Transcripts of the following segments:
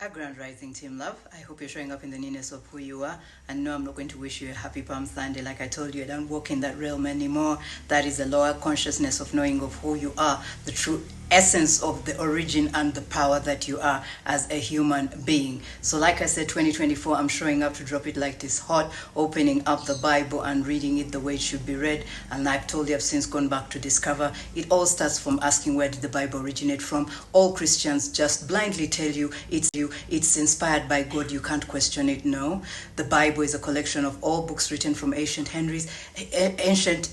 A grand rising, team love. I hope you're showing up in the newness of who you are. And no, I'm not going to wish you a happy Palm Sunday. Like I told you, I don't walk in that realm anymore. That is the lower consciousness of knowing of who you are, the true essence of the origin and the power that you are as a human being. So like I said, 2024, I'm showing up to drop it like this hot, opening up the Bible and reading it the way it should be read. And I've told you, I've since gone back to discover it all starts from asking, where did the Bible originate from? All Christians just blindly tell you it's inspired by God. You can't question it. No, the Bible is a collection of all books written from ancient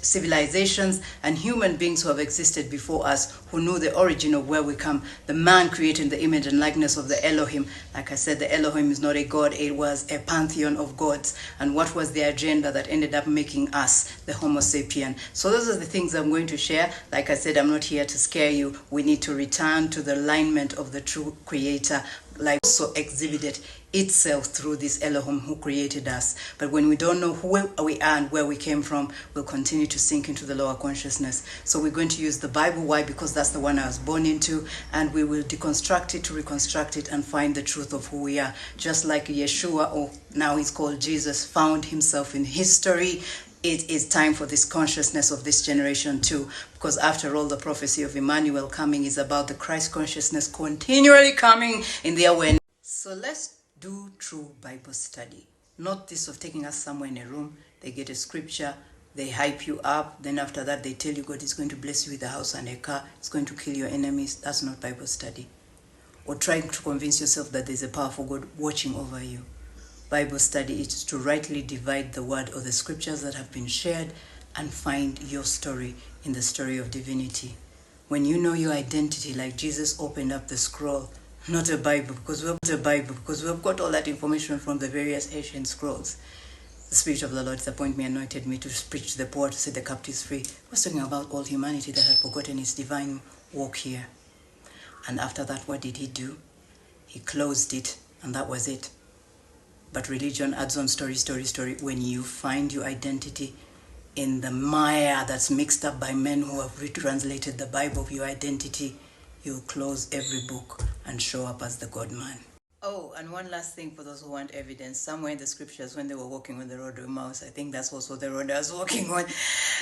civilizations and human beings who have existed before us, who knew the origin of where we come. The man created in the image and likeness of the Elohim. Like I said, the Elohim is not a god, it was a pantheon of gods. And what was the agenda that ended up making us the Homo sapien? So those are the things I'm going to share. Like I said, I'm not here to scare you. We need to return to the alignment of the true creator, like also exhibited itself through this Elohim who created us. But when we don't know who we are and where we came from, we'll continue to sink into the lower consciousness. So we're going to use the Bible. Why? Because that's the one I was born into, and we will deconstruct it to reconstruct it and find the truth of who we are. Just like Yeshua, or now he's called Jesus, found himself in history. It is time for this consciousness of this generation too, because after all, the prophecy of Emmanuel coming is about the Christ consciousness continually coming in the awareness. So let's do true Bible study, not this of taking us somewhere in a room, they get a scripture, they hype you up, then after that they tell you God is going to bless you with a house and a car, it's going to kill your enemies. That's not Bible study. Or trying to convince yourself that there's a powerful God watching over you. Bible study is to rightly divide the word or the scriptures that have been shared and find your story in the story of divinity. When you know your identity, like Jesus opened up the scroll, not a Bible, because we've got all that information from the various ancient scrolls. The Spirit of the Lord has appointed me, anointed me to preach to the poor, to set the captives free. He was talking about all humanity that had forgotten its divine walk here. And after that, what did he do? He closed it, and that was it. But religion adds on story. When you find your identity in the mire that's mixed up by men who have retranslated the Bible of your identity, you'll close every book and show up as the God man. Oh, and one last thing for those who want evidence. Somewhere in the scriptures, when they were walking on the road of Emmaus, I think that's also the road I was walking on,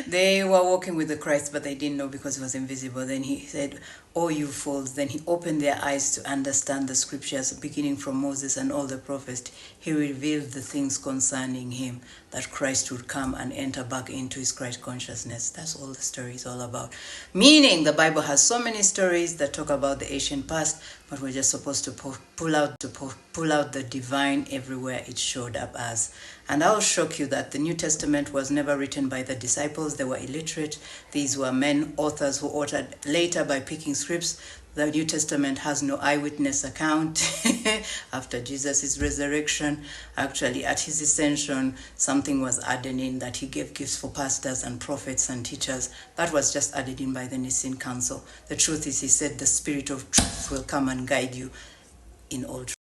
they were walking with the Christ, but they didn't know because he was invisible. Then he said, "Oh, you fools." Then he opened their eyes to understand the scriptures, beginning from Moses and all the prophets. He revealed the things concerning him, that Christ would come and enter back into his Christ consciousness. That's all the story is all about. Meaning the Bible has so many stories that talk about the ancient past, but we're just supposed to pull out the divine everywhere it showed up as. And I'll shock you that the New Testament was never written by the disciples. They were illiterate. These were men, authors who authored later by picking scripts. The New Testament has no eyewitness account after Jesus' resurrection. Actually, at his ascension, something was added in that he gave gifts for pastors and prophets and teachers. That was just added in by the Nicene Council. The truth is, he said, the Spirit of truth will come and guide you in all truth.